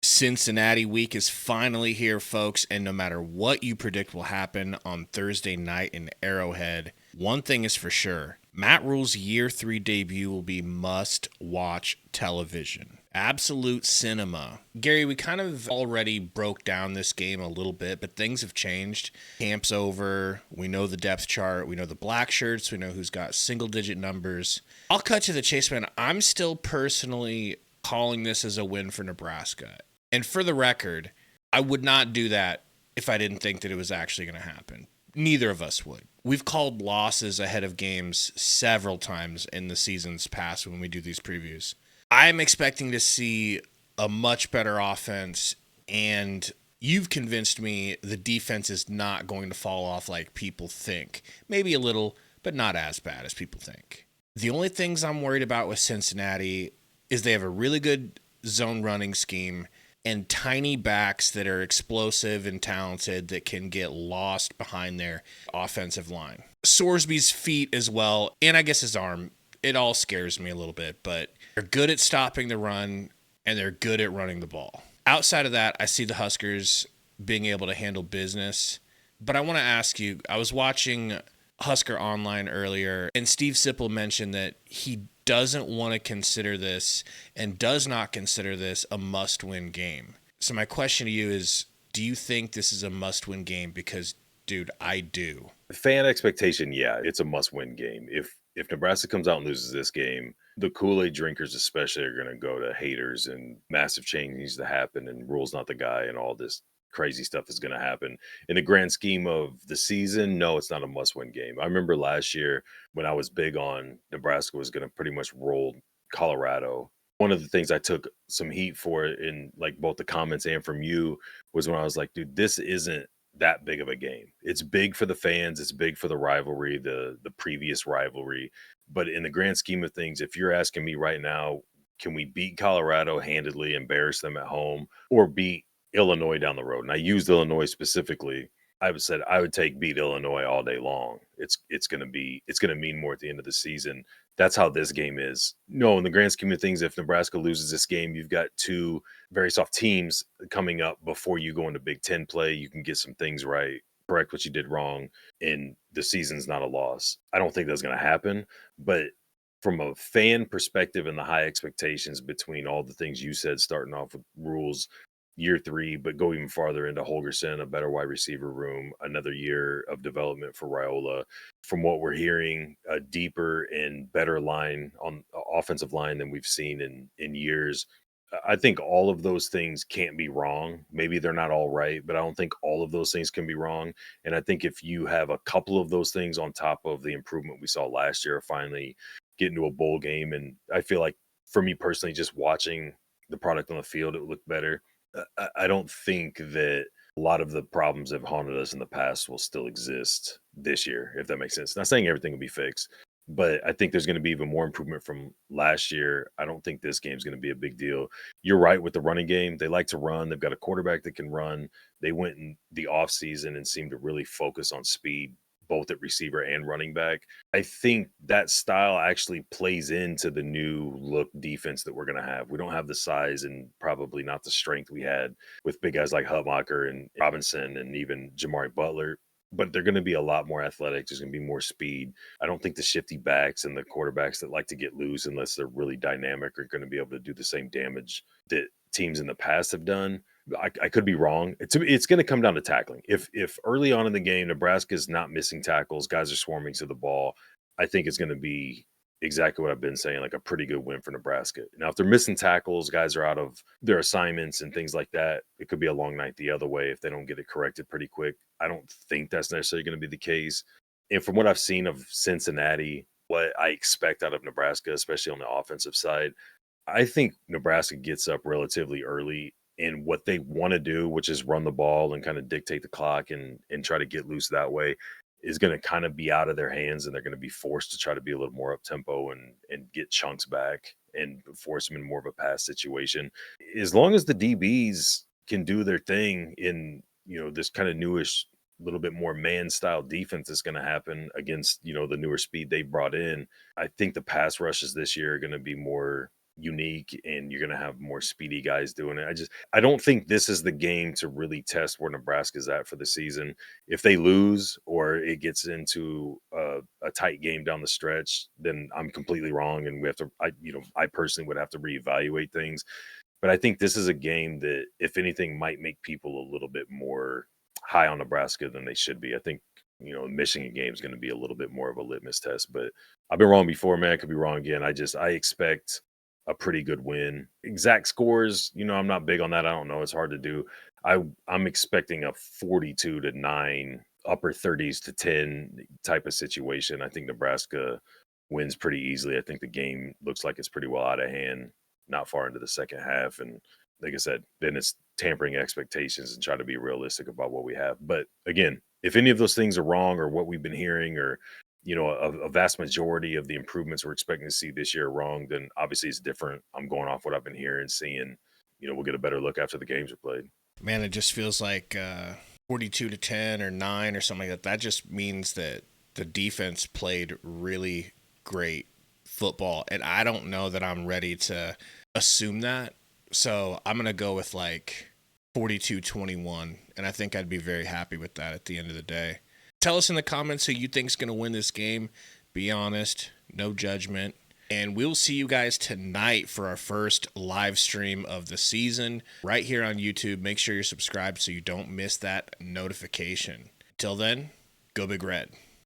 Cincinnati week is finally here, folks, and no matter what you predict will happen on Thursday night in Arrowhead, one thing is for sure. Matt Rule's year 3 debut will be must-watch television. Absolute cinema. Gary, we kind of already broke down this game a little bit, but things have changed. Camp's over. We know the depth chart. We know the black shirts. We know who's got single-digit numbers. I'll cut to the chase, man. I'm still personally calling this as a win for Nebraska. And for the record, I would not do that if I didn't think that it was actually going to happen. Neither of us would. We've called losses ahead of games several times in the seasons past when we do these previews. I'm expecting to see a much better offense, and you've convinced me the defense is not going to fall off like people think. Maybe a little, but not as bad as people think. The only things I'm worried about with Cincinnati is they have a really good zone running scheme and tiny backs that are explosive and talented that can get lost behind their offensive line. Sorsby's feet as well, and I guess his arm, it all scares me a little bit, but they're good at stopping the run and they're good at running the ball. Outside of that, I see the Huskers being able to handle business. But I want to ask you, I was watching Husker Online earlier, and Steve Sipple mentioned that he doesn't want to consider this and does not consider this a must-win game. So my question to you is, do you think this is a must-win game? Because, dude, I do. Fan expectation, yeah, it's a must-win game. If Nebraska comes out and loses this game, the Kool-Aid drinkers especially are going to go to haters and massive change needs to happen and Rule's not the guy and all this crazy stuff is going to happen. In the grand scheme of the season, no, it's not a must-win game. I remember last year when I was big on Nebraska was going to pretty much roll Colorado. One of the things I took some heat for in like both the comments and from you was when I was like, dude, this isn't that big of a game. It's big for the fans, it's big for the rivalry, the previous rivalry. But in the grand scheme of things, if you're asking me right now, can we beat Colorado handedly, embarrass them at home, or beat Illinois down the road? And I used Illinois specifically. I would said I would take beat Illinois all day long. It's gonna mean more at the end of the season. That's how this game is. No, in the grand scheme of things, if Nebraska loses this game, you've got two very soft teams coming up before you go into Big Ten play. You can get some things right, correct what you did wrong, and the season's not a loss. I don't think that's going to happen, but from a fan perspective and the high expectations between all the things you said, starting off with Rules year 3, but go even farther into Holgerson, a better wide receiver room, another year of development for Raiola. From what we're hearing, a deeper and better line on offensive line than we've seen in years. I think all of those things can't be wrong. Maybe they're not all right, but I don't think all of those things can be wrong. And I think if you have a couple of those things on top of the improvement we saw last year, finally get into a bowl game, and I feel like for me personally, just watching the product on the field, it looked better. I don't think that a lot of the problems that have haunted us in the past will still exist this year, if that makes sense. Not saying everything will be fixed, but I think there's going to be even more improvement from last year. I don't think this game's going to be a big deal. You're right with the running game. They like to run. They've got a quarterback that can run. They went in the offseason and seemed to really focus on speed, both at receiver and running back. I think that style actually plays into the new look defense that we're going to have. We don't have the size and probably not the strength we had with big guys like Hutmacher and Robinson and even Jamari Butler, but they're going to be a lot more athletic. There's going to be more speed. I don't think the shifty backs and the quarterbacks that like to get loose unless they're really dynamic are going to be able to do the same damage that teams in the past have done. I could be wrong. It's going to come down to tackling. If early on in the game Nebraska is not missing tackles, guys are swarming to the ball, I think it's going to be exactly what I've been saying, like a pretty good win for Nebraska. Now, if they're missing tackles, guys are out of their assignments and things like that, it could be a long night the other way if they don't get it corrected pretty quick. I don't think that's necessarily going to be the case. And from what I've seen of Cincinnati, what I expect out of Nebraska, especially on the offensive side, I think Nebraska gets up relatively early in what they want to do, which is run the ball and kind of dictate the clock and try to get loose that way, is going to kind of be out of their hands, and they're going to be forced to try to be a little more up tempo and get chunks back and force them in more of a pass situation. As long as the DBs can do their thing in this kind of newish, little bit more man style defense that's going to happen against the newer speed they brought in. I think the pass rushes this year are going to be more unique and you're going to have more speedy guys doing it. I don't think this is the game to really test where Nebraska's at for the season. If they lose or it gets into a tight game down the stretch, then I'm completely wrong. And we have to, I personally would have to reevaluate things. But I think this is a game that, if anything, might make people a little bit more high on Nebraska than they should be. I think, the Michigan game is going to be a little bit more of a litmus test, but I've been wrong before, man. I could be wrong again. I expect a pretty good win. Exact scores, I'm not big on that. I don't know. It's hard to do. I'm expecting a 42-9, upper 30s to 10 type of situation. I think Nebraska wins pretty easily. I think the game looks like it's pretty well out of hand, not far into the second half. And like I said, then it's tampering expectations and trying to be realistic about what we have. But again, if any of those things are wrong or what we've been hearing or a vast majority of the improvements we're expecting to see this year are wrong, then obviously it's different. I'm going off what I've been hearing, seeing, we'll get a better look after the games are played. Man, it just feels like 42-10 or 9 or something like that. That just means that the defense played really great football. And I don't know that I'm ready to assume that. So I'm going to go with like 42-21. And I think I'd be very happy with that at the end of the day. Tell us in the comments who you think is going to win this game. Be honest, no judgment. And we'll see you guys tonight for our first live stream of the season right here on YouTube. Make sure you're subscribed so you don't miss that notification. Till then, go Big Red.